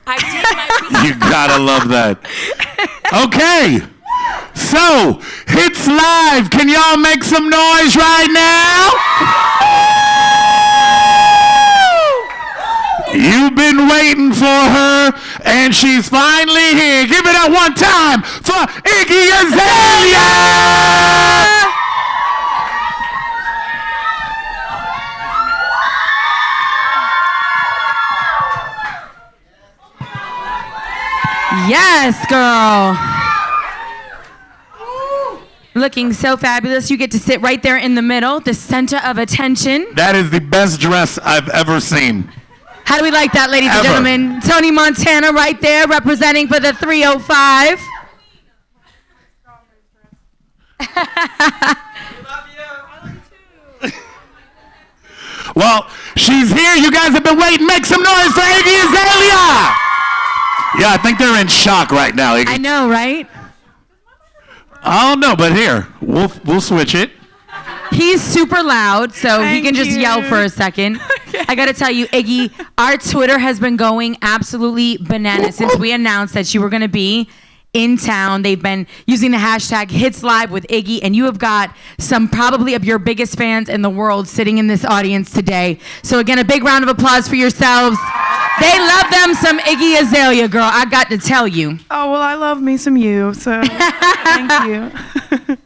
I did my You gotta love that. Okay. So, Hits Live. Can y'all make some noise right now? You've been waiting for her, and she's finally here. Give it up one time for Iggy Azalea! Yes, girl. Looking so fabulous. You get to sit right there in the middle, the center of attention. That is the best dress I've ever seen. How do we like that, ladies and gentlemen? Tony Montana right there representing for the 305. Well, she's here. You guys have been waiting. Make some noise for Iggy Azalea. Yeah, I think they're in shock right now, Iggy. I know, right? I don't know, but here, we'll switch it. He's super loud, so he can just yell for a second. Okay. I gotta tell you, Iggy, our Twitter has been going absolutely bananas since we announced that you were gonna be in town. They've been using the hashtag Hits Live with Iggy, and you have got some probably of your biggest fans in the world sitting in this audience today. So again, a big round of applause for yourselves. They love them some Iggy Azalea, girl. I got to tell you. Oh, well, I love me some you, so thank you.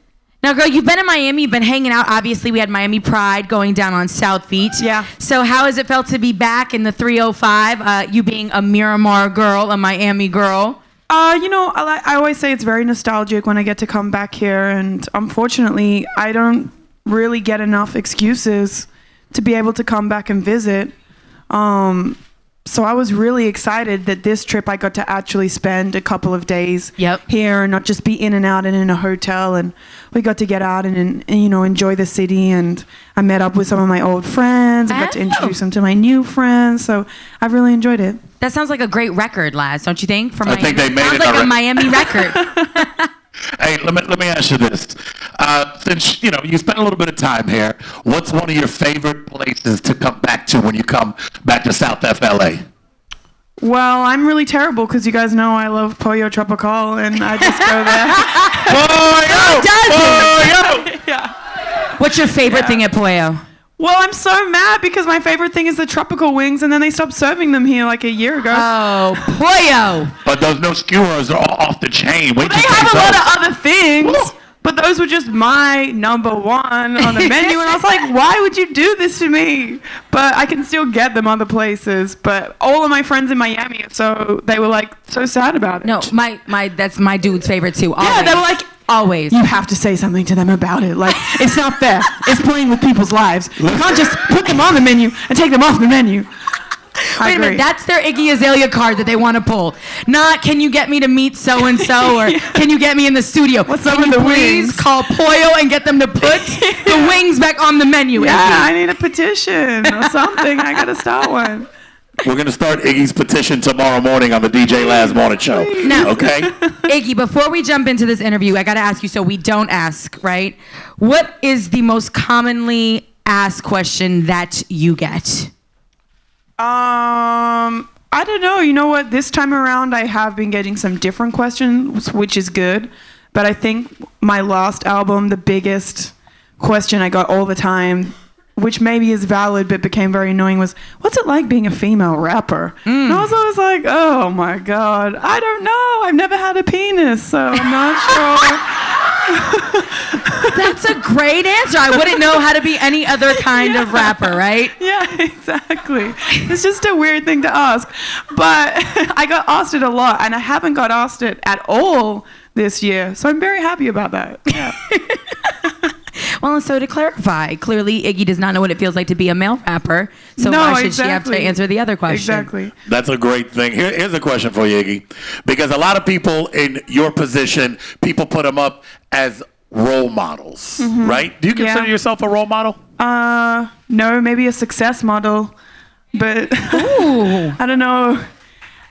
Now, girl, you've been in Miami. You've been hanging out. Obviously, we had Miami Pride going down on South Beach. Yeah. So how has it felt to be back in the 305, you being a Miramar girl, a Miami girl? I always say it's very nostalgic when I get to come back here, and unfortunately, I don't really get enough excuses to be able to come back and visit. So I was really excited that this trip I got to actually spend a couple of days here and not just be in and out and in a hotel. And we got to get out and enjoy the city. And I met up with some of my old friends. I got to introduce them to my new friends. So I really enjoyed it. That sounds like a great record, Laz, don't you think? I think they made sounds it like already. a Miami record. Hey, let me ask you this. Since, you spent a little bit of time here, what's one of your favorite places to come back to when you come back to South FLA? Well, I'm really terrible because you guys know I love Pollo Tropical and I just go there. Pollo! Pollo! Yeah. What's your favorite thing at Pollo? Well, I'm so mad because my favorite thing is the tropical wings, and then they stopped serving them here like a year ago. Oh, Pollo! But those no skewers are all off the chain. Well, they have a lot of other things, but those were just my number one on the menu, and I was like, why would you do this to me? But I can still get them other places. But all of my friends in Miami, so they were like so sad about it. No, that's my dude's favorite too. Always. Yeah, they were like, always. You have to say something to them about it. Like, it's not fair. It's playing with people's lives. You can't just put them on the menu and take them off the menu. Wait a minute, that's their Iggy Azalea card that they want to pull. Not, can you get me to meet so-and-so, or can you get me in the studio? What's up with the please wings? Call Pollo and get them to put the wings back on the menu, Yeah, Iggy. I need a petition or something. I got to start one. We're going to start Iggy's petition tomorrow morning on the DJ Laz Morning Show. Now, okay? Iggy, before we jump into this interview, I got to ask you, so we don't ask, right? What is the most commonly asked question that you get? I don't know. You know what? This time around, I have been getting some different questions, which is good. But I think my last album, the biggest question I got all the time, which maybe is valid but became very annoying, was, what's it like being a female rapper? And I was always like, oh my God, I don't know. I've never had a penis, so I'm not sure. That's a great answer. I wouldn't know how to be any other kind of rapper, right? Yeah, exactly. It's just a weird thing to ask. But I got asked it a lot, and I haven't got asked it at all this year. So I'm very happy about that. Yeah. Well, and so to clarify, clearly Iggy does not know what it feels like to be a male rapper. So No, why should exactly. she have to answer the other question? Exactly. That's a great thing. Here's a question for you, Iggy. Because a lot of people in your position, people put them up as role models, right? Do you consider yourself a role model? No, maybe a success model, but Ooh. I don't know.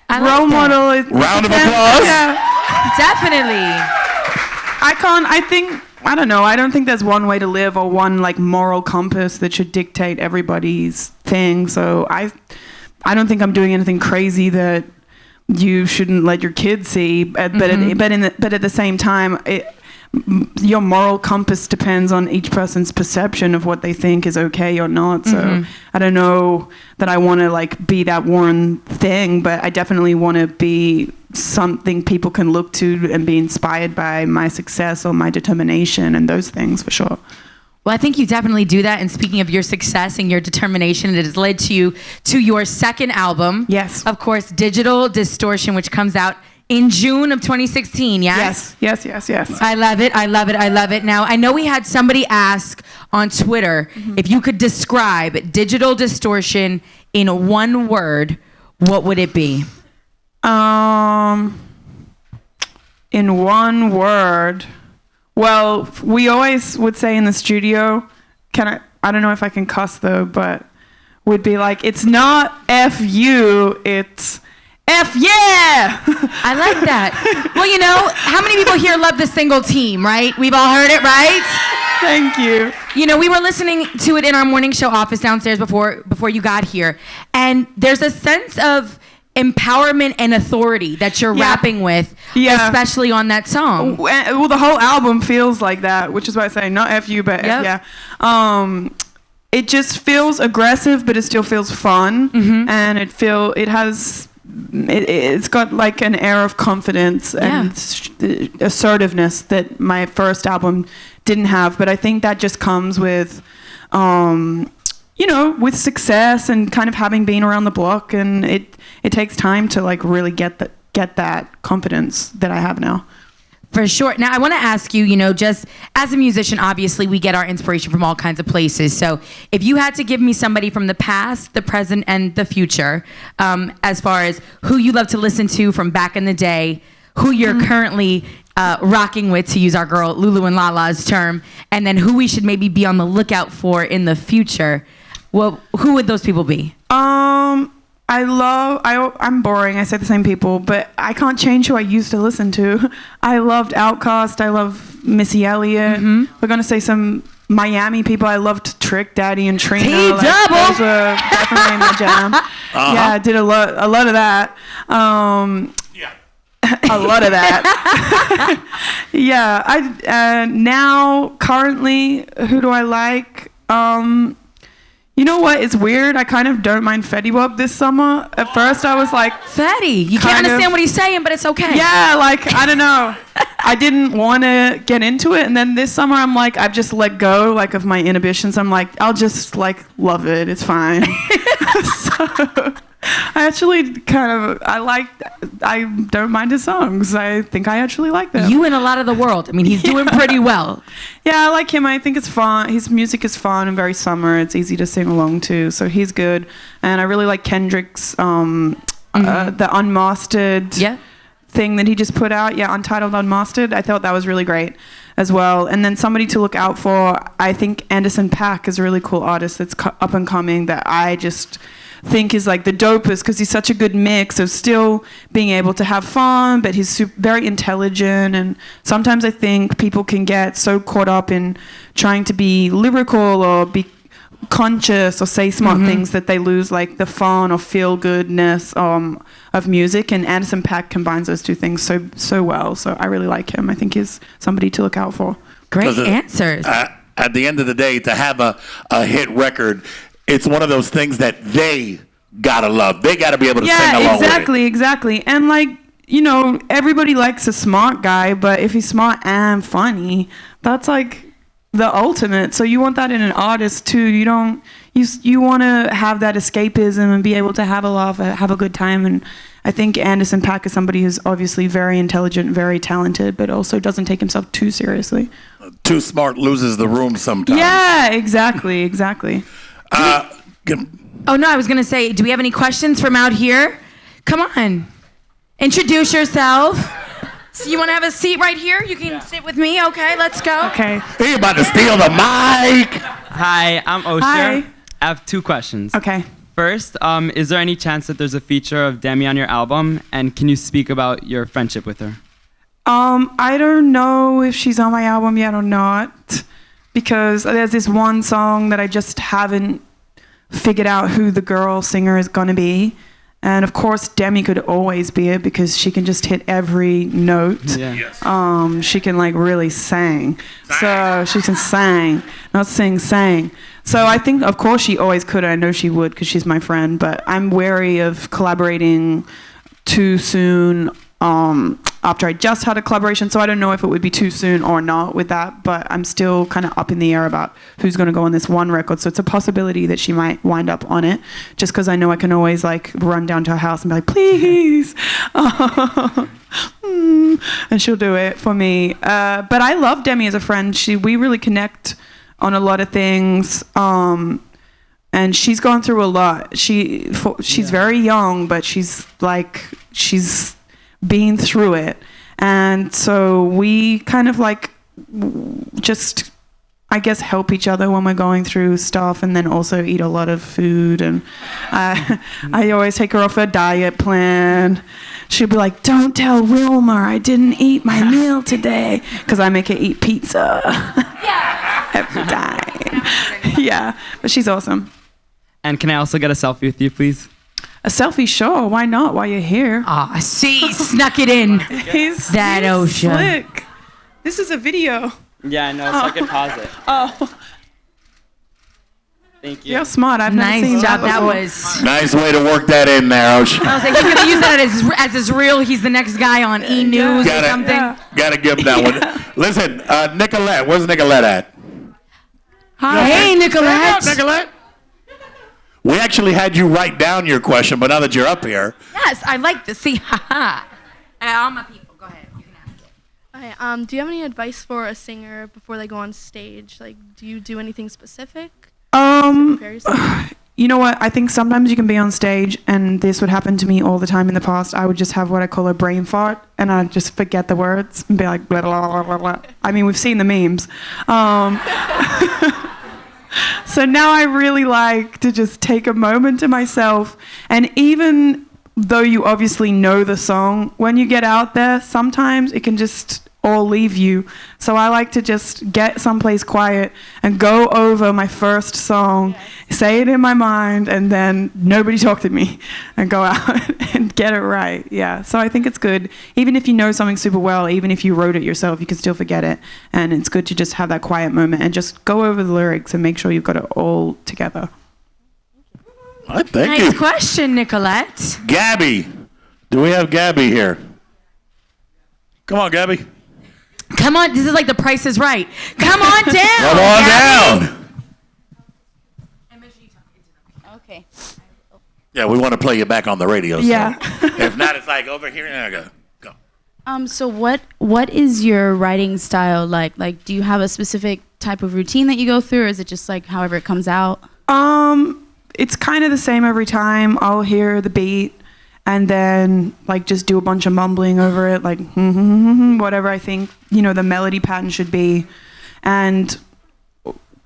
I like Role that. model is Round of applause. Yeah. Definitely. I don't know. I don't think there's one way to live or one like moral compass that should dictate everybody's thing. So I don't think I'm doing anything crazy that you shouldn't let your kids see. But at the same time, your moral compass depends on each person's perception of what they think is okay or not. So I don't know that I want to like be that one thing, but I definitely want to be something people can look to and be inspired by my success or my determination and those things for sure. Well, I think you definitely do that. And speaking of your success and your determination, it has led to your second album. Yes. Of course, Digital Distortion, which comes out in June of 2016, yes? Yes. I love it. Now, I know we had somebody ask on Twitter if you could describe Digital Distortion in one word, what would it be? In one word... Well, we always would say in the studio, I don't know if I can cuss though, but would be like, it's not F you, it's F yeah! I like that. Well, you know, how many people here love the single team, right? We've all heard it, right? Thank you. You know, we were listening to it in our morning show office downstairs before you got here, and there's a sense of empowerment and authority that you're rapping with, especially on that song. Well, the whole album feels like that, which is why I say not F you, but F yeah. It just feels aggressive, but it still feels fun, and it's got like an air of confidence and assertiveness that my first album didn't have. But I think that just comes with with success and kind of having been around the block, and it takes time to like really get that confidence that I have now. For sure. Now, I want to ask you, just as a musician, obviously we get our inspiration from all kinds of places. So if you had to give me somebody from the past, the present, and the future, as far as who you love to listen to from back in the day, who you're currently rocking with, to use our girl Lulu and Lala's term, and then who we should maybe be on the lookout for in the future, well, who would those people be? I'm boring. I say the same people, but I can't change who I used to listen to. I loved Outkast. I love Missy Elliott. We're going to say some Miami people. I loved Trick Daddy and Trina. T-Double! Those were definitely my jam. Yeah, I did a lot of that. A lot of that. Yeah. Now, currently, who do I like? You know what? It's weird. I kind of don't mind Fetty Wap this summer. At first, I was like... Fetty? You can't understand what he's saying, but it's okay. Yeah, like, I don't know. I didn't want to get into it. And then this summer, I'm like, I've just let go, like, of my inhibitions. I'm like, I'll just, like, love it. It's fine. So... I actually I don't mind his songs. I think I actually like them. You and a lot of the world. I mean, he's doing pretty well. Yeah, I like him. I think it's fun. His music is fun and very summer. It's easy to sing along to. So he's good. And I really like Kendrick's the Unmastered thing that he just put out. Yeah, Untitled Unmastered. I thought that was really great as well. And then somebody to look out for, I think Anderson .Paak is a really cool artist that's up and coming that I just... think is like the dopest, because he's such a good mix of still being able to have fun, but he's very intelligent. And sometimes I think people can get so caught up in trying to be lyrical or be conscious or say smart things that they lose like the fun or feel goodness of music. And Anderson .Paak combines those two things so well. So I really like him. I think he's somebody to look out for. Great answers. At the end of the day, to have a hit record, it's one of those things that they gotta love. They gotta be able to sing along with it. Exactly. And like, everybody likes a smart guy, but if he's smart and funny, that's like the ultimate. So you want that in an artist too. You want to have that escapism and be able to have a laugh, have a good time. And I think Anderson .Paak is somebody who's obviously very intelligent, very talented, but also doesn't take himself too seriously. Too smart loses the room sometimes. Yeah, exactly. Oh, no, I was going to say, do we have any questions from out here? Come on. Introduce yourself. So you want to have a seat right here? You can sit with me. Okay, let's go. Okay. You're about to steal the mic. Hi, I'm Osher. Hi. I have 2 questions. Okay. First, is there any chance that there's a feature of Demi on your album? And can you speak about your friendship with her? I don't know if she's on my album yet or not, because there's this one song that I just haven't figured out who the girl singer is going to be. And of course, Demi could always be it because she can just hit every note. Yeah. Yes. She can like really sing. So she can sing, not sing, sang. So I think, of course, she always could. I know she would because she's my friend. But I'm wary of collaborating too soon after I just had a collaboration. So I don't know if it would be too soon or not with that. But I'm still kind of up in the air about who's going to go on this one record. So it's a possibility that she might wind up on it just because I know I can always like run down to her house and be like, please. And she'll do it for me. But I love Demi as a friend. We really connect on a lot of things. And she's gone through a lot. She's very young, but she's been through it. And so we kind of like just, I guess, help each other when we're going through stuff, and then also eat a lot of food. And I always take her off her diet plan. She'll be like, don't tell Wilmer I didn't eat my meal today, because I make her eat pizza every time. Yeah, but she's awesome. And can I also get a selfie with you, please? A selfie, sure. Why not? While you're here. Ah, see, snuck it in. He's OSHA. slick. This is a video. Yeah, I know, so I can pause it. Oh, Thank you. you're smart. I've never seen Nice job. that That before. was. Nice way to work that in there, Osh. I was like, he's gonna use that as his real. He's the next guy on E News or Got it. something. Yeah. Gotta give him that one. Listen, Nicolette, where's Nicolette at? Hi. Hey, Nicolette. Nicolette. We actually had you write down your question, but now that you're up here, Yes, I like to see. Haha. All my people, go ahead. You can ask it. Okay, do you have any advice for a singer before they go on stage? Like, do you do anything specific? Prepare yourself? You know what? I think sometimes you can be on stage, and this would happen to me all the time in the past. I would just have what I call a brain fart, and I'd just forget the words and be like, blah, blah, blah, blah, blah. I mean, we've seen the memes. So now I really like to just take a moment to myself, and even though you obviously know the song, when you get out there, sometimes it can just all leave you. So I like to just get someplace quiet and go over my first song, say it in my mind, and then nobody talk to me, and go out and get it right. Yeah, so I think it's good. Even if you know something super well, even if you wrote it yourself, you can still forget it. And it's good to just have that quiet moment and just go over the lyrics and make sure you've got it all together. I thank Nice you. question, Nicolette. Gabby, do we have Gabby here? Come on, Gabby. Come on, this is like The Price is Right. Come on down. Come on Gabby. down. Okay. Yeah, we want to play you back on the radio. So. Yeah. If not, it's like over here. There you go. Go. So what is your writing style like? Like, do you have a specific type of routine that you go through, or is it just like however it comes out? It's kind of the same every time. I'll hear the beat and then like just do a bunch of mumbling over it, like whatever I think, the melody pattern should be. And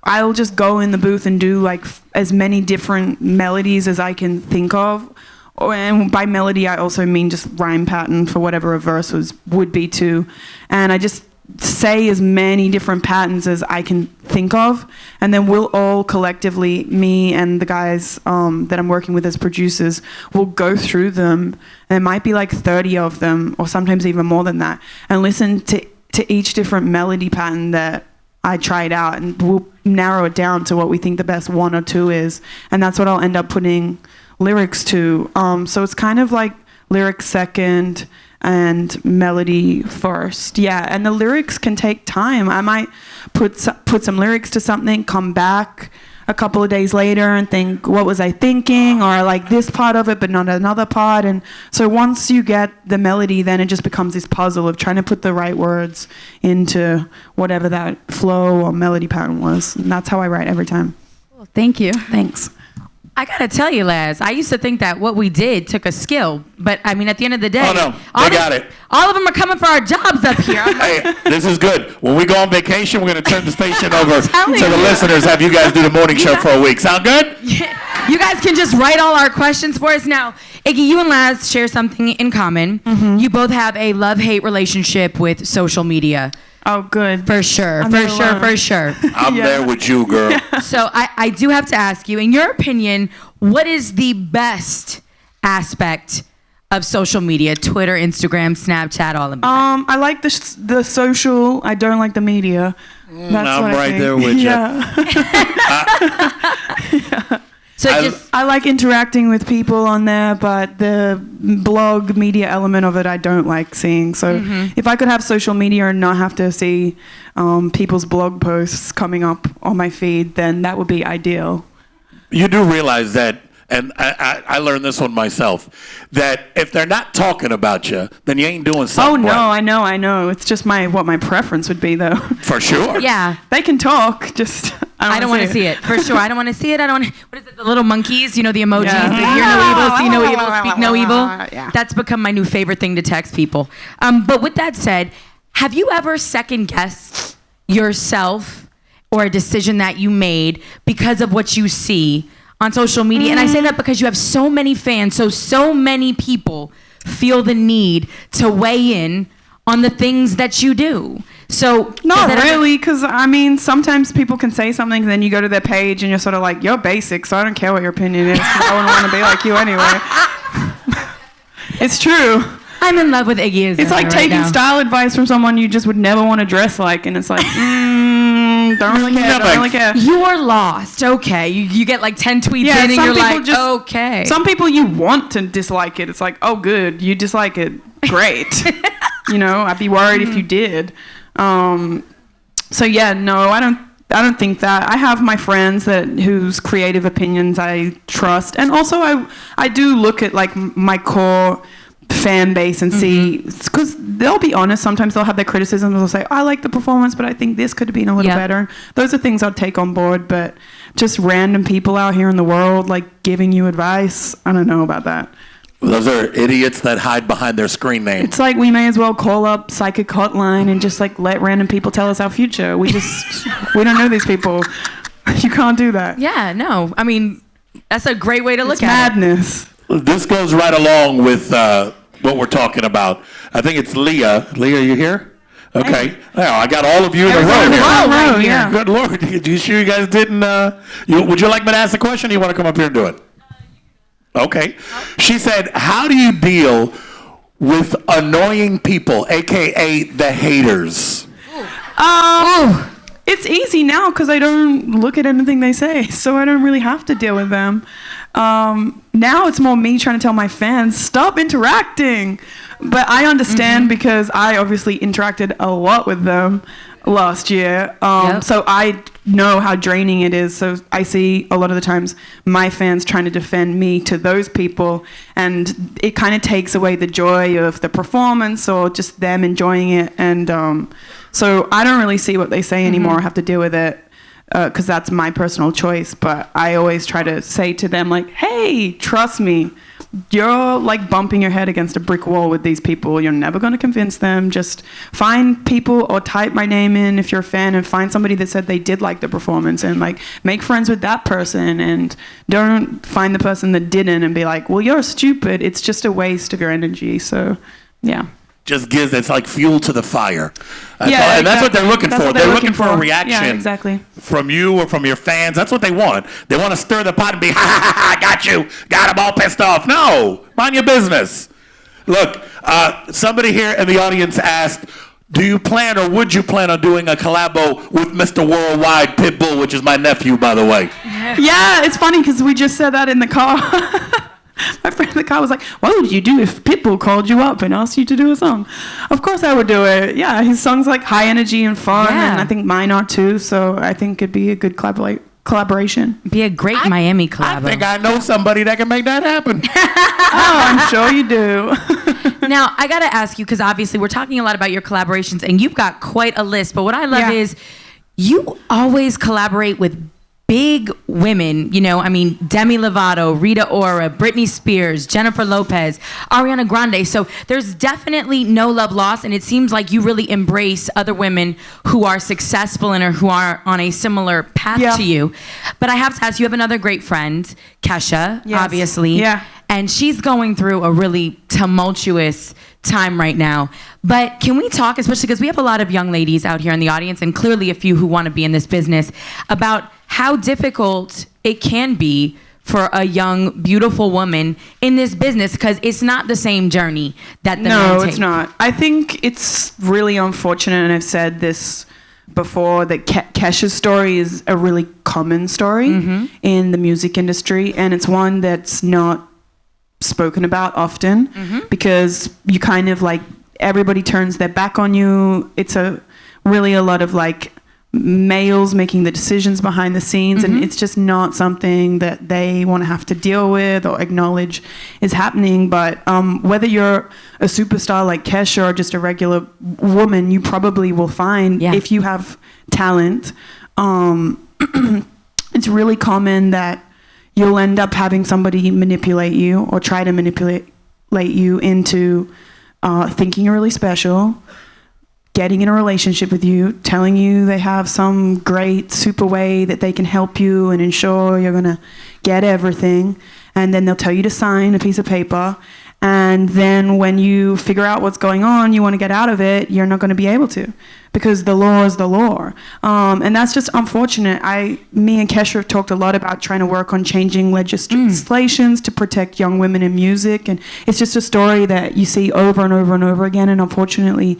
I'll just go in the booth and do like as many different melodies as I can think of. And by melody, I also mean just rhyme pattern for whatever a verse would be too. And I just say as many different patterns as I can think of, and then we'll all collectively, me and the guys that I'm working with as producers, will go through them, and it might be like 30 of them, or sometimes even more than that, and listen to each different melody pattern that I tried out, and we'll narrow it down to what we think the best one or two is, and that's what I'll end up putting lyrics to. So it's kind of like lyrics second and melody first. Yeah, and the lyrics can take time. I might put some lyrics to something, come back a couple of days later and think, what was I thinking? Or I like this part of it, but not another part. And so once you get the melody, then it just becomes this puzzle of trying to put the right words into whatever that flow or melody pattern was. And that's how I write every time. Well, thank you. Thanks. I gotta tell you, Laz, I used to think that what we did took a skill, but I mean, at the end of the day, Oh, no. They got it. All of them are coming for our jobs up here. I'm like, Hey, this is good. When we go on vacation, we're going to turn the station over to telling the you. listeners, have you guys do the morning show for a week. Sound good? you guys can just write all our questions for us now. Iggy, you and Laz share something in common. You both have a love-hate relationship with social media. Oh, good. For sure, I'm for not sure, alone. for sure. I'm there with you, girl. So I do have to ask you, in your opinion, what is the best aspect of social media? Twitter, Instagram, Snapchat, all of it. I like the social. I don't like the media. That's I'm what I right think. there with you. Yeah. So I like interacting with people on there, but the blog media element of it I don't like seeing. So if I could have social media and not have to see people's blog posts coming up on my feed, then that would be ideal. You do realize that, and I learned this one myself, that if they're not talking about you, then you ain't doing something Oh, no, right. I know. It's just what my preference would be, though. For sure. yeah. They can talk, just I don't want to see it. For sure. I don't want to see it. I don't want what is it, the little monkeys, you know, the emojis, Yeah. the hear no evil, see no evil, speak no evil. Yeah. That's become my new favorite thing to text people. But with that said, have you ever second guessed yourself or a decision that you made because of what you see on social media? And I say that because you have so many fans, so many people feel the need to weigh in on the things that you do. So Not does that ever- really, because I mean, sometimes people can say something, and then you go to their page, and you're sort of like, "You're basic, so I don't care what your opinion is. 'Cause I wouldn't want to be like you anyway." It's true. I'm in love with Iggy Azalea It's like right taking now. style advice from someone you just would never want to dress like, and it's like, don't really care. Don't really care. You're lost. Okay. You get like 10 tweets in and some you're people like, just- okay. Some people you want to dislike it. It's like, oh, good, you dislike it. Great. You know, I'd be worried if you did. So yeah, no, I don't think that. I have my friends whose creative opinions I trust, and also I do look at like my core fan base and see, because they'll be honest. Sometimes they'll have their criticisms. They'll say, I like the performance, but I think this could have been a little better. Those are things I'd take on board, but just random people out here in the world like giving you advice, I don't know about that. Those are idiots that hide behind their screen name. It's like we may as well call up Psychic Hotline and just like let random people tell us our future. We don't know these people. You can't do that. Yeah, no. I mean, that's a great way to look It's at madness. This goes right along with what we're talking about. I think it's Leah. Leah, you here? Okay. Now I got all of you in a row Everyone's here. in a row right yeah. Good Lord. You sure you guys didn't? Would you like me to ask the question, or you want to come up here and do it? Okay. She said, how do you deal with annoying people, a.k.a. the haters? It's easy now because I don't look at anything they say, so I don't really have to deal with them. Now it's more me trying to tell my fans, stop interacting. But I understand because I obviously interacted a lot with them last year. So I know how draining it is. So I see a lot of the times my fans trying to defend me to those people, and it kind of takes away the joy of the performance or just them enjoying it. And so I don't really see what they say anymore. I have to deal with it because that's my personal choice. But I always try to say to them, like, hey, trust me. You're like bumping your head against a brick wall with these people. You're never going to convince them. Just find people or type my name in if you're a fan and find somebody that said they did like the performance and like make friends with that person, and don't find the person that didn't and be like, well, you're stupid. It's just a waste of your energy. So, yeah. Just gives, it's like fuel to the fire. And Yeah, that's what they're looking That's for. what They're looking for a reaction Yeah, exactly. from you or from your fans. That's what they want. They want to stir the pot and be, ha, ha, ha, got you. Got them all pissed off. No, mind your business. Look, somebody here in the audience asked, do you plan or would you plan on doing a collabo with Mr. Worldwide Pitbull, which is my nephew, by the way? Yeah, it's funny because we just said that in the car. My friend in the car was like, what would you do if Pitbull called you up and asked you to do a song? Of course I would do it. Yeah, his songs like high energy and fun, and I think mine are too, so I think it'd be a good collaboration. Be a great Miami collab. I think I know somebody that can make that happen. Oh, I'm sure you do. Now, I got to ask you, because obviously we're talking a lot about your collaborations, and you've got quite a list, but what I love is you always collaborate with big women, you know, I mean, Demi Lovato, Rita Ora, Britney Spears, Jennifer Lopez, Ariana Grande. So there's definitely no love lost, and it seems like you really embrace other women who are successful and who are on a similar path to you. But I have to ask, you have another great friend, Kesha, obviously. Yeah. And she's going through a really tumultuous time right now. But can we talk, especially because we have a lot of young ladies out here in the audience, and clearly a few who want to be in this business, about how difficult it can be for a young, beautiful woman in this business? Because it's not the same journey that the men No, take. it's not. I think it's really unfortunate, and I've said this before, that Kesha's story is a really common story in the music industry, and it's one that's not spoken about often because you kind of like, everybody turns their back on you. It's really a lot of like males making the decisions behind the scenes, and it's just not something that they want to have to deal with or acknowledge is happening. But whether you're a superstar like Kesha or just a regular woman, you probably will find if you have talent, it's really common that you'll end up having somebody manipulate you or try to manipulate you into thinking you're really special, getting in a relationship with you, telling you they have some great super way that they can help you and ensure you're going to get everything. And then they'll tell you to sign a piece of paper. And then when you figure out what's going on, you want to get out of it, you're not going to be able to, because the law is the law. And that's just unfortunate. Me and Kesha have talked a lot about trying to work on changing legislations to protect young women in music. And it's just a story that you see over and over and over again. And unfortunately,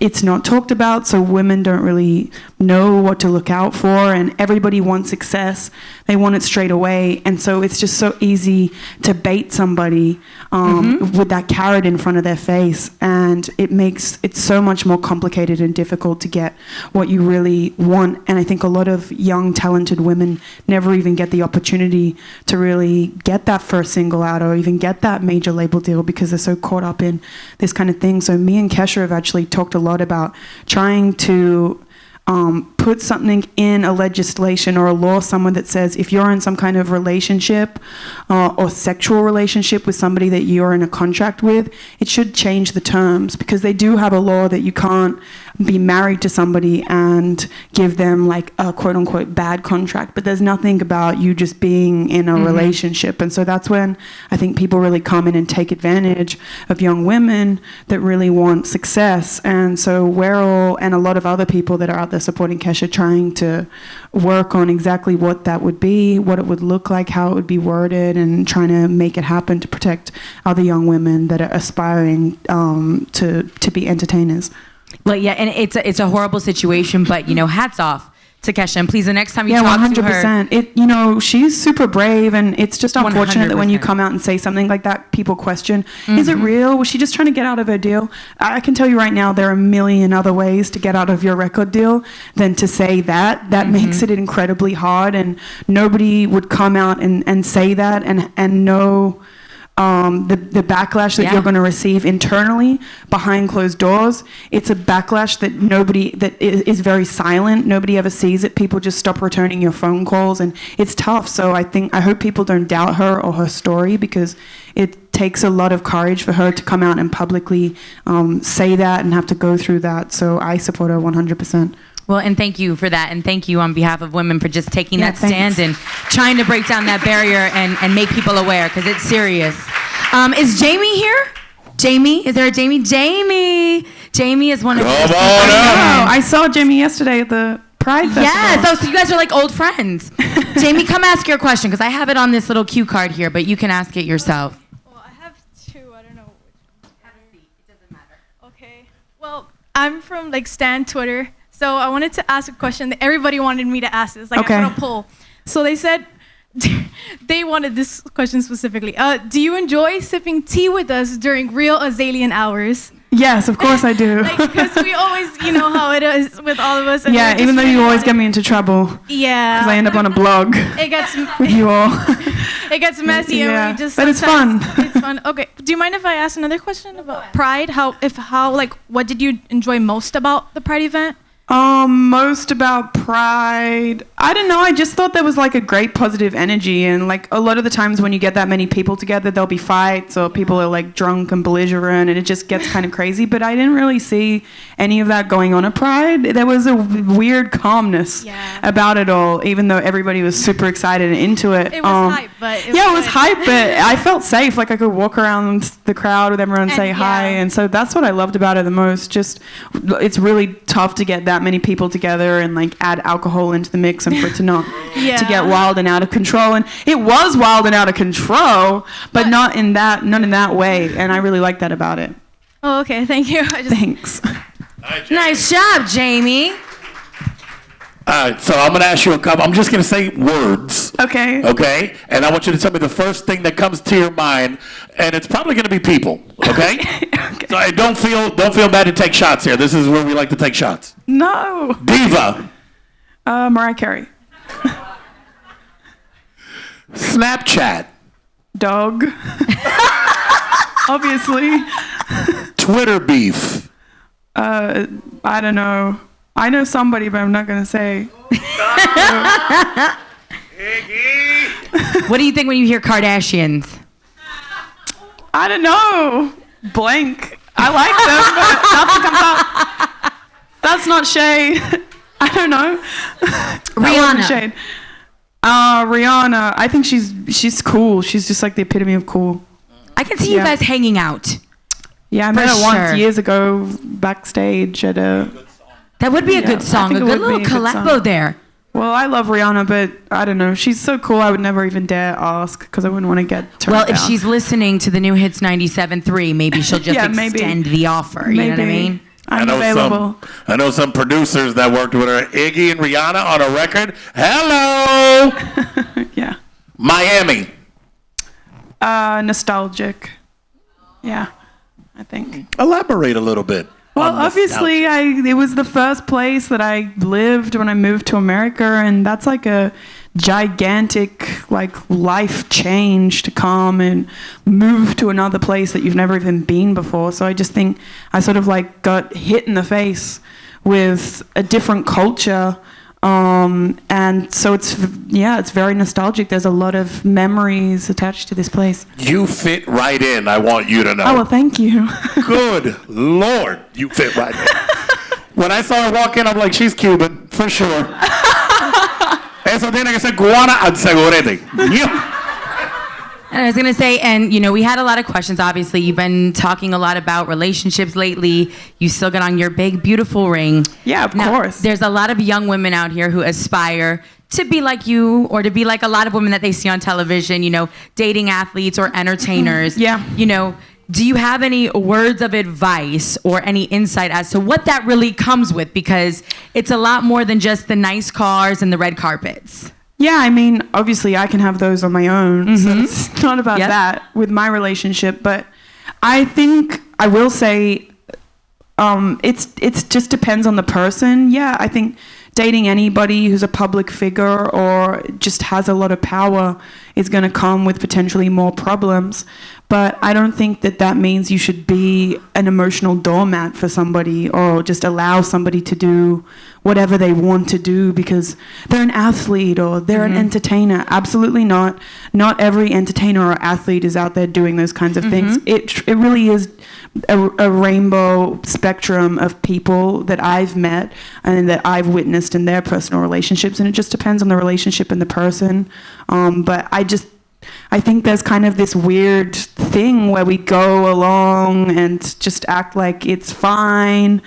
it's not talked about. So women don't really know what to look out for. And everybody wants success. They want it straight away. And so it's just so easy to bait somebody with that carrot in front of their face. And it makes it so much more complicated and difficult to get what you really want. And I think a lot of young, talented women never even get the opportunity to really get that first single out or even get that major label deal because they're so caught up in this kind of thing. So me and Kesha have actually talked a lot about trying to put something in a legislation or a law somewhere that says if you're in some kind of relationship or sexual relationship with somebody that you're in a contract with, it should change the terms, because they do have a law that you can't be married to somebody and give them like a quote unquote bad contract, but there's nothing about you just being in a relationship. And so that's when I think people really come in and take advantage of young women that really want success. And so we're all, and a lot of other people that are out there supporting Kesha, trying to work on exactly what that would be, what it would look like, how it would be worded, and trying to make it happen to protect other young women that are aspiring to be entertainers. Well, yeah, and it's a horrible situation, but, you know, hats off to Kesha. And please, the next time you talk 100%. to her... It, you know, she's super brave, and it's just unfortunate that when you 100%. come out and say something like that, people question, is it real? Was she just trying to get out of her deal? I can tell you right now, there are a million other ways to get out of your record deal than to say that. That makes it incredibly hard, and nobody would come out and say that and know... the backlash that you're going to receive internally behind closed doors. It's a backlash that is very silent. Nobody ever sees it. People just stop returning your phone calls, and it's tough. So I hope people don't doubt her or her story, because it takes a lot of courage for her to come out and publicly say that and have to go through that. So I support her 100%. Well, and thank you for that. And thank you on behalf of women for just taking that stand and trying to break down that barrier and make people aware, because it's serious. Is Jamie here? Jamie? Is there a Jamie? Jamie is one of Come those. on up. I saw Jamie yesterday at the Pride Festival. Yes. Oh, so you guys are like old friends. Jamie, come ask your question, because I have it on this little cue card here, but you can ask it yourself. Well, I have two. I don't know which one's better. Have a seat. It doesn't matter. Okay. Well, I'm from like Stan Twitter, so I wanted to ask a question that everybody wanted me to ask. It's like I put a poll. So they said they wanted this question specifically. Do you enjoy sipping tea with us during real Azalean hours? Yes, of course I do. Because we always, you know how it is with all of us. And yeah, even though you always get me into trouble. Yeah. Because I end up on a blog It gets with you all. it gets messy, and we just. But it's fun. It's fun. Okay. Do you mind if I ask another question about Pride? What did you enjoy most about the Pride event? Most about Pride. I don't know. I just thought there was like a great positive energy, and like a lot of the times when you get that many people together, there'll be fights or people are like drunk and belligerent, and it just gets kind of crazy. But I didn't really see any of that going on at Pride. There was a weird calmness about it all, even though everybody was super excited and into it. It was hype, but it was hype, but I felt safe. Like I could walk around the crowd with everyone and say hi, and so that's what I loved about it the most. Just it's really tough to get that many people together and like add alcohol into the mix and for it to not Yeah. to get wild and out of control. And it was wild and out of control, but not in that way. And I really like that about it. Oh, okay. Thank you. Thanks. Nice job, Jamie. All right, so I'm going to ask you a couple. I'm just going to say words. Okay. Okay? And I want you to tell me the first thing that comes to your mind, and it's probably going to be people. Okay? Okay. So hey, don't feel bad to take shots here. This is where we like to take shots. No. Diva. Mariah Carey. Snapchat. Dog. Obviously. Twitter beef. I don't know. I know somebody, but I'm not going to say. What do you think when you hear Kardashians? I don't know. Blank. I like them, but nothing comes up. That's not shade. I don't know. Rihanna. Shade. Rihanna. I think she's cool. She's just like the epitome of cool. I can see you guys hanging out. Yeah, I met her For once sure. years ago backstage at a. That would be a good I song, think a it good would little be a good collabo song. there. Well, I love Rihanna, but I don't know. She's so cool. I would never even dare ask because I wouldn't want to get turned Well, if down. she's listening to the new hits 97.3, maybe she'll just Yeah, maybe. extend the offer. You know what I mean? I'm available. I know some producers that worked with her. Iggy and Rihanna on a record. Hello. Yeah. Miami. Nostalgic. Yeah, I think. Elaborate a little bit. Well, on obviously, nostalgia. it was the first place that I lived when I moved to America, and that's like a gigantic life change to come and move to another place that you've never even been before. So I just think I sort of got hit in the face with a different culture. And so it's very nostalgic. There's a lot of memories attached to this place. You fit right in, I want you to know. Oh, well, thank you. Good Lord, you fit right in. When I saw her walk in, I'm like, she's Cuban, for sure. Eso tiene que ser cubana al segurete. Yeah. And I was going to say, and we had a lot of questions. Obviously, you've been talking a lot about relationships lately. You still got on your big, beautiful ring. Yeah, of Now, course. There's a lot of young women out here who aspire to be like you or to be like a lot of women that they see on television, dating athletes or entertainers. Yeah. Do you have any words of advice or any insight as to what that really comes with? Because it's a lot more than just the nice cars and the red carpets. Yeah, I mean, obviously I can have those on my own, so it's not about Yep. that with my relationship. But I think I will say it's just depends on the person. Yeah, I think dating anybody who's a public figure or just has a lot of power is going to come with potentially more problems. But I don't think that means you should be an emotional doormat for somebody or just allow somebody to do whatever they want to do because they're an athlete or they're an entertainer. Absolutely not. Not every entertainer or athlete is out there doing those kinds of things. It really is a rainbow spectrum of people that I've met and that I've witnessed in their personal relationships, and it just depends on the relationship and the person. But I think there's kind of this weird thing where we go along and just act like it's fine,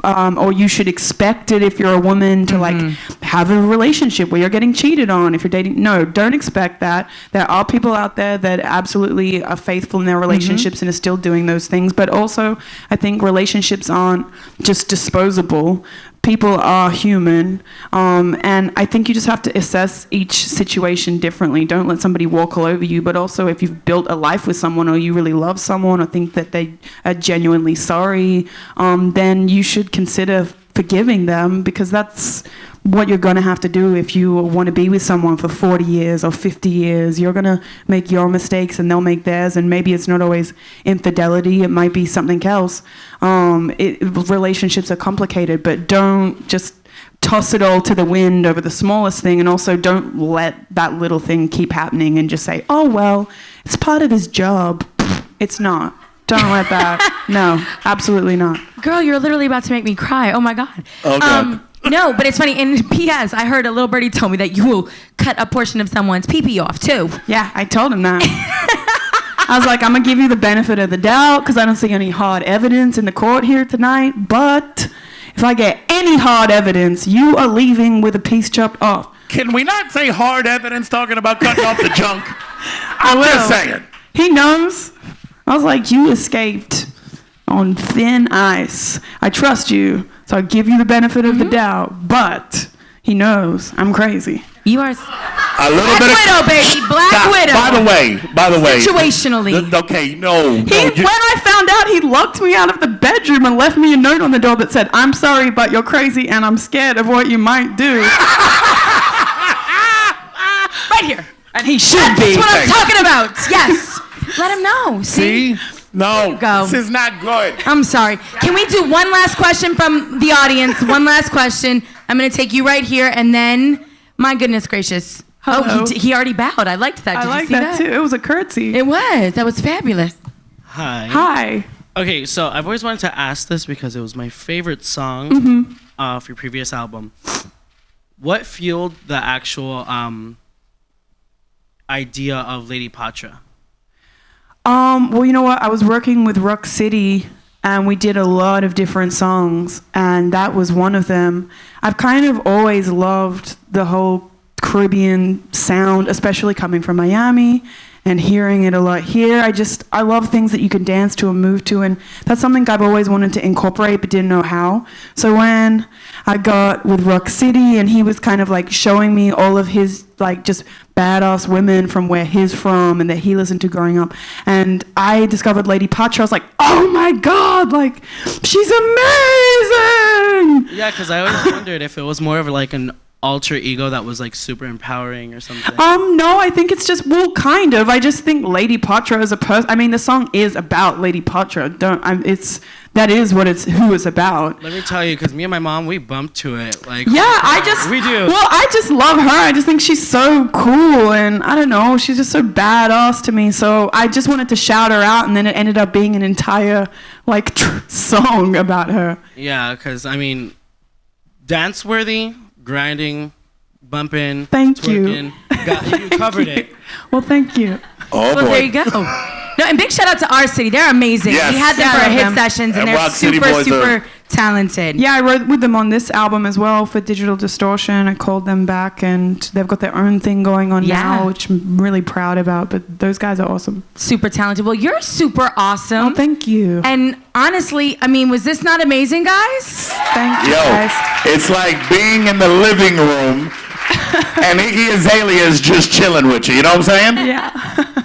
or you should expect it if you're a woman to have a relationship where you're getting cheated on if you're dating. No, don't expect that. There are people out there that absolutely are faithful in their relationships and are still doing those things. But also, I think relationships aren't just disposable. People are human, and I think you just have to assess each situation differently. Don't let somebody walk all over you, but also if you've built a life with someone or you really love someone or think that they are genuinely sorry, then you should consider forgiving them, because that's what you're going to have to do if you want to be with someone for 40 years or 50 years. You're going to make your mistakes and they'll make theirs, and maybe it's not always infidelity. It might be something else. Relationships are complicated, but don't just toss it all to the wind over the smallest thing, and also don't let that little thing keep happening and just say, oh, well, it's part of his job. It's not. Don't let that. No, absolutely not. Girl, you're literally about to make me cry. Oh, my God. Oh, God. No, but it's funny. In P.S., I heard a little birdie told me that you will cut a portion of someone's pee-pee off, too. Yeah, I told him that. I was like, I'm going to give you the benefit of the doubt because I don't see any hard evidence in the court here tonight. But if I get any hard evidence, you are leaving with a piece chopped off. Can we not say hard evidence talking about cutting off the junk? I'm just saying. He knows. I was like, you escaped on thin ice. I trust you, so I give you the benefit of the doubt. But he knows I'm crazy. You are A little Black bit Widow, baby. Black Stop. Widow. By the way. Situationally. Okay, no. When I found out, he locked me out of the bedroom and left me a note on the door that said, "I'm sorry, but you're crazy, and I'm scared of what you might do." Right here. And he should be. That's what I'm talking about. Yes. Let him know. See? No. Go. This is not good. I'm sorry. Can we do one last question from the audience? One last question. I'm going to take you right here, and then, my goodness gracious. Hello. Oh, he already bowed. I liked that. Did I you like see that too. It was a curtsy. It was. That was fabulous. Hi. Hi. Okay, so I've always wanted to ask this because it was my favorite song of your previous album. What fueled the actual idea of Lady Patra? Well, you know what? I was working with Rock City, and we did a lot of different songs, and that was one of them. I've kind of always loved the whole Caribbean sound, especially coming from Miami and hearing it a lot here. I love things that you can dance to and move to, and that's something I've always wanted to incorporate but didn't know how. So when I got with Rock City and he was kind of like showing me all of his like just badass women from where he's from and that he listened to growing up, and I discovered Lady Patra, I was like, oh my God, like she's amazing. Yeah, because I always wondered if it was more of like an alter ego that was like super empowering or something. No, I think it's just, well, kind of. I just think Lady Patra as a person. I mean, the song is about Lady Patra. That is what who it's about. Let me tell you, because me and my mom, we bumped to it. Like, Yeah, we do. Well, I just love her. I just think she's so cool, and I don't know, she's just so badass to me. So I just wanted to shout her out, and then it ended up being an entire like song about her. Yeah, because I mean, dance worthy, grinding, bumping, Thank twerking. You covered it. Well, thank you. Oh, Well, boy. there you go. No, and big shout out to Our City. They're amazing. Yes. We had them Yeah, for I our love hit them. sessions, and And they're Rock City super, boys super talented. Yeah, I wrote with them on this album as well for Digital Distortion. I called them back, and they've got their own thing going on Yeah. now, which I'm really proud about. But those guys are awesome. Super talented. Well, you're super awesome. Oh, thank you. And honestly, I mean, was this not amazing, guys? Thank you, Yo, guys. it's like being in the living room and Iggy Azalea is just chilling with you. You know what I'm saying? Yeah.